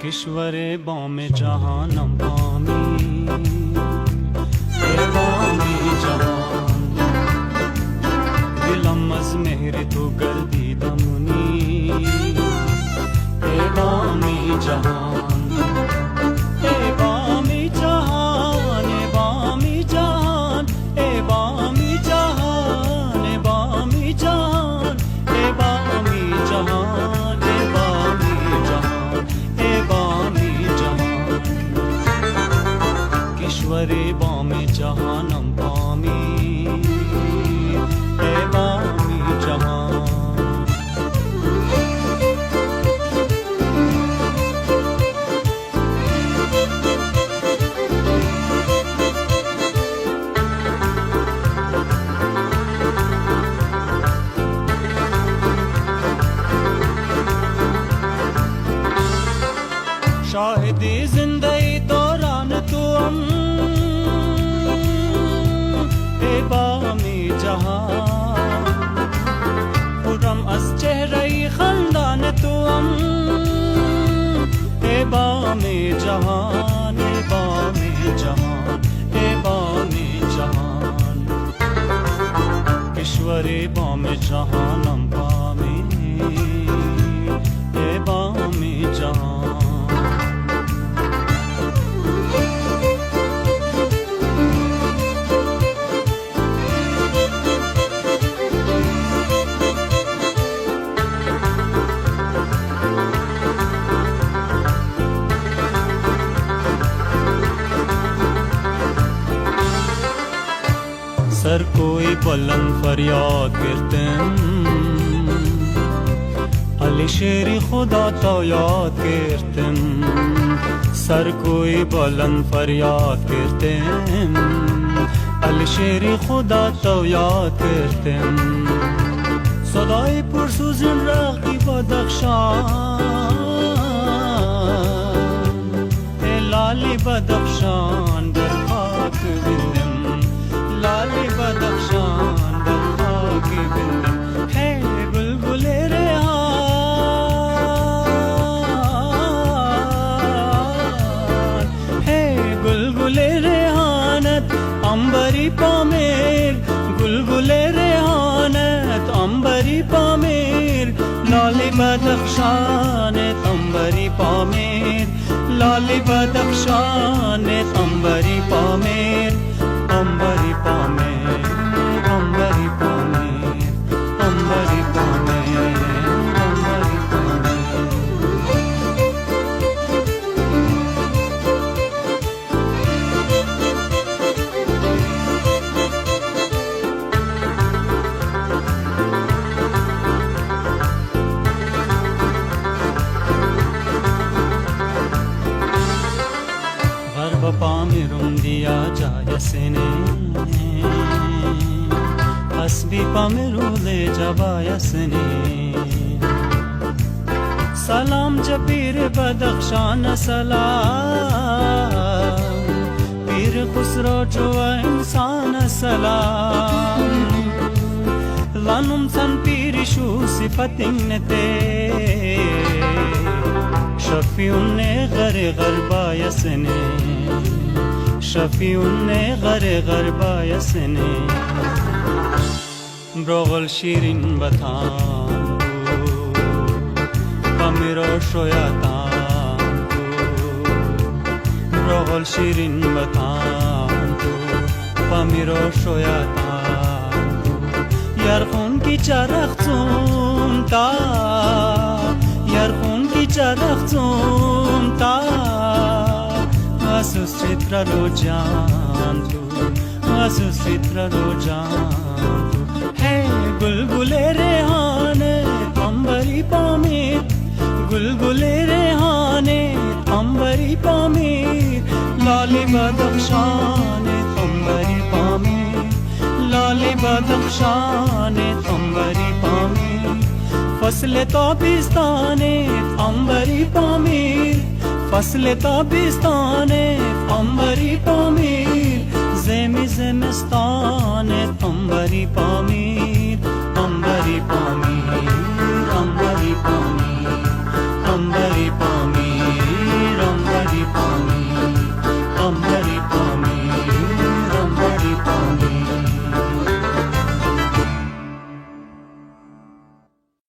کشور بام جهانم بامی ای بامی جهان، دلم از مهر تو گردیدمونی ای بامی جهان، ای بامی جهان، ای بامی جهان، ای بامی جهان، ای بامی جهان، ای بامی جهان، ای بامی جهان، کشور بام جهانم بامی ای بامی جهان. شاهدی زنده دوران توام ای بامی جهان، خرم از چهره خندان توام ای بامی جهان، ای بامی جهان، ای بامی جهان، کشور بام جهانم بامی ای بامی جهان. सर कोई बुलंद फरियाद करते अली शेरी खुदा तो याद करते, सर कोई बुलंद फरियाद करते अली शेरी खुदा तो याद करते, सदाई पुरसुज़न राखी बदख्शान ए लाली बदख्शान दर खाक बिंदम, लाली बदख्शान दर खाक बिंदम, है बुलबुले रेहान, है बुलबुले रेहानत अंबरी पामेर, बुलबुले रेहानत अंबरी पामेर, लाली बदख्शान अंबरी पामेर, लाली बदख्शान अंबरी पामेर, अंबरी पामेर, अंबरी पामेर, अंबरी पामेर, अंबरी पामेर। गर्भ पामेरुम दिया जायसने, हस्बी पामेरु ले जबायसने, सलाम जबीर बदख्शान सलाम, पीर खुसरो जो इंसान सलाम, लानुम सन पीर शू सिफतिंगते, शफीउन्ने गरे गरबायसने, शफीउन्ने गरे गरबायसने, ब्रोगल शिरीन बतान पमिरो शोयातान, ब्रोगल शिरीन बतान पमिरो शोयातान, यार खून की चरख चूमता, यार खून की चरख चूमता, आसुस चित्र रोजान तू, आसुस चित्र रोजान तू, है बुलबुले रेहाने अंबरी पामेर, बुलबुले रेहाने अंबरी पामेर, लाली बदख्शान अंबरी पामेर, लाली बदख्शान अंबरी पामेर, फसल ताबिस्ताने अंबरी पामेर, फसल ताबिस्ताने अंबरी पामेर, ज़ेमी ज़ेमिस्ताने अंबरी पामेर।